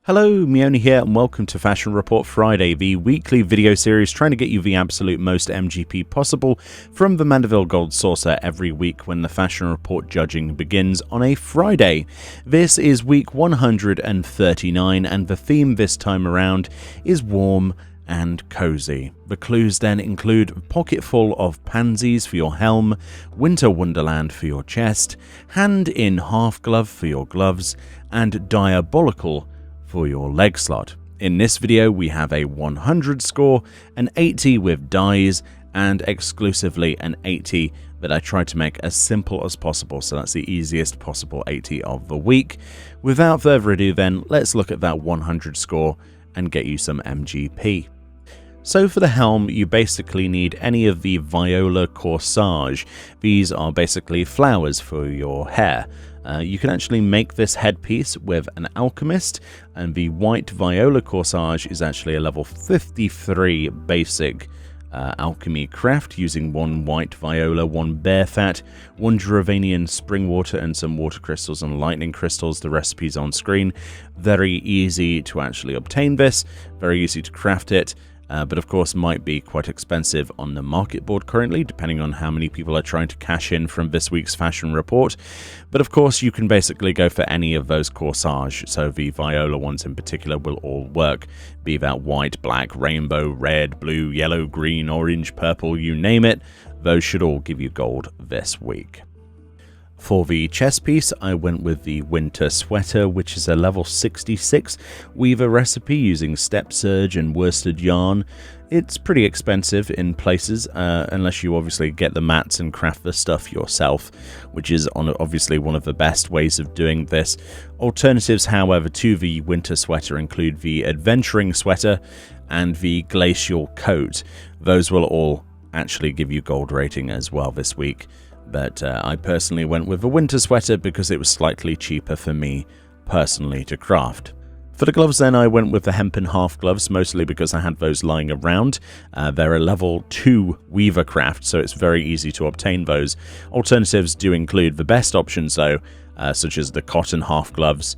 Hello, Meoni here, and welcome to Fashion Report Friday, the weekly video series trying to get you the absolute most MGP possible from the Mandeville Gold Saucer every week when the Fashion Report judging begins on a Friday. This is week 139, and the theme this time around is warm and cozy. The clues then include pocketful of pansies for your helm, winter wonderland for your chest, hand in half glove for your gloves, and diabolical for your leg slot. In this video we have a 100 score, an 80 with dies, and exclusively an 80 that I tried to make as simple as possible, so that's the easiest possible 80 of the week. Without further ado then, let's look at that 100 score and get you some MGP. So for the helm, you basically need any of the viola corsage. These are basically flowers for your hair. You can actually make this headpiece with an alchemist, and the white viola corsage is actually a level 53 basic alchemy craft using one white viola, one bear fat, one Dravanian spring water, and some water crystals and lightning crystals. The recipe's on screen. Very easy to actually obtain this, very easy to craft it. But of course might be quite expensive on the market board currently, depending on how many people are trying to cash in from this week's fashion report. But of course you can basically go for any of those corsage, so the viola ones in particular will all work, be that white, black, rainbow, red, blue, yellow, green, orange, purple, you name it. Those should all give you gold this week. For the chest piece, I went with the winter sweater, which is a level 66 weaver recipe using step serge and worsted yarn. It's pretty expensive in places, unless you obviously get the mats and craft the stuff yourself, which is obviously one of the best ways of doing this. Alternatives, however, to the winter sweater include the adventuring sweater and the glacial coat. Those will all actually give you gold rating as well this week. But I personally went with a winter sweater because it was slightly cheaper for me personally to craft. For the gloves then, I went with the hempen half gloves, mostly because I had those lying around. They're a level 2 weaver craft, so it's very easy to obtain those. Alternatives do include the best options though, such as the cotton half gloves,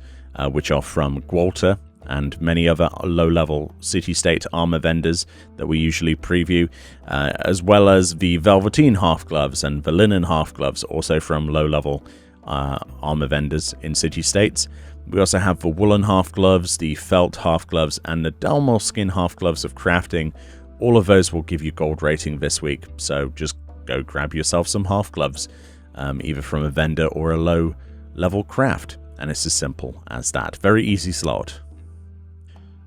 which are from Gwalter, and many other low-level city-state armor vendors that we usually preview, as well as the velveteen half gloves and the linen half gloves, also from low-level armor vendors in city-states. We also have the woolen half gloves, the felt half gloves, and the Dalmor skin half gloves of crafting. All of those will give you gold rating this week, so just go grab yourself some half gloves, either from a vendor or a low-level craft, and it's as simple as that. Very easy slot.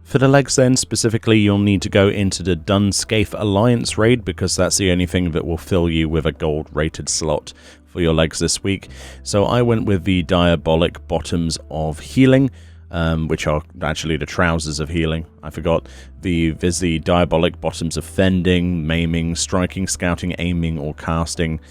For the legs then, specifically, you'll need to go into the Dunscape Alliance raid because that's the only thing that will fill you with a gold rated slot for your legs this week. So I went with the Diabolic Bottoms of Healing, which are actually the trousers of healing. I forgot. There's the Diabolic Bottoms of Fending, Maiming, Striking, Scouting, Aiming, or Casting.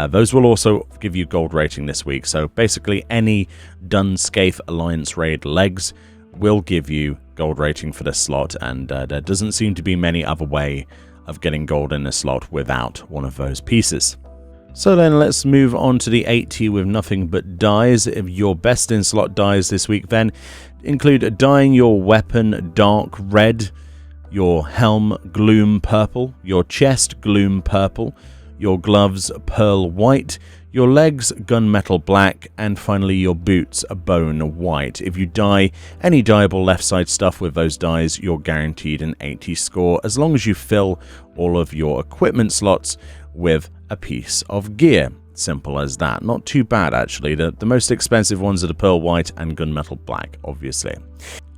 Those will also give you gold rating this week. So basically any Dunscape Alliance raid legs will give you gold rating for this slot, and there doesn't seem to be many other way of getting gold in a slot without one of those pieces. So then let's move on to the 80 with nothing but dies. If your best in slot dies this week then include dyeing your weapon dark red, your helm gloom purple, your chest gloom purple, your gloves pearl white, your legs gunmetal black, and finally your boots bone white. If you dye any dyeable left side stuff with those dyes, you're guaranteed an 80 score as long as you fill all of your equipment slots with a piece of gear. Simple as that. Not too bad actually. The most expensive ones are the pearl white and gunmetal black, obviously.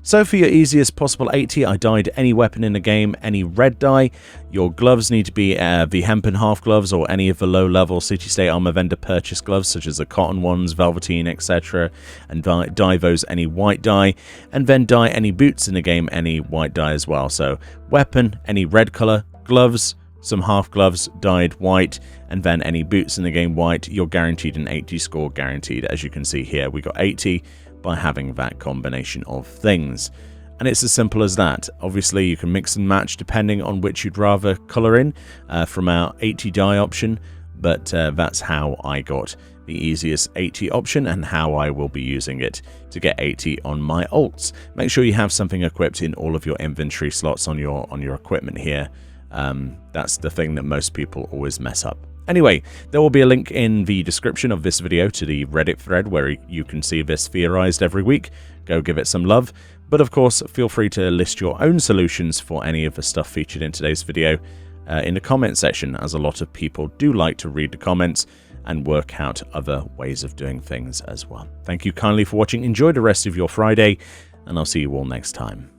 So for your easiest possible 80, I dyed any weapon in the game, any red dye. Your gloves need to be the hempen half gloves or any of the low-level city-state armor vendor purchase gloves, such as the cotton ones, velveteen, etc. And dye those any white dye. And then dye any boots in the game any white dye as well. So weapon, any red color, gloves, some half gloves dyed white, and then any boots in the game white. You're guaranteed an 80 score, guaranteed. As you can see here, we got 80 by having that combination of things. And it's as simple as that. Obviously you can mix and match depending on which you'd rather color in from our 80 dye option, but that's how I got the easiest 80 option and how I will be using it to get 80 on my alts. Make sure you have something equipped in all of your inventory slots on your equipment here. That's the thing that most people always mess up. Anyway, there will be a link in the description of this video to the Reddit thread where you can see this theorized every week. Go give it some love. But of course, feel free to list your own solutions for any of the stuff featured in today's video in the comment section, as a lot of people do like to read the comments and work out other ways of doing things as well. Thank you kindly for watching. Enjoy the rest of your Friday, and I'll see you all next time.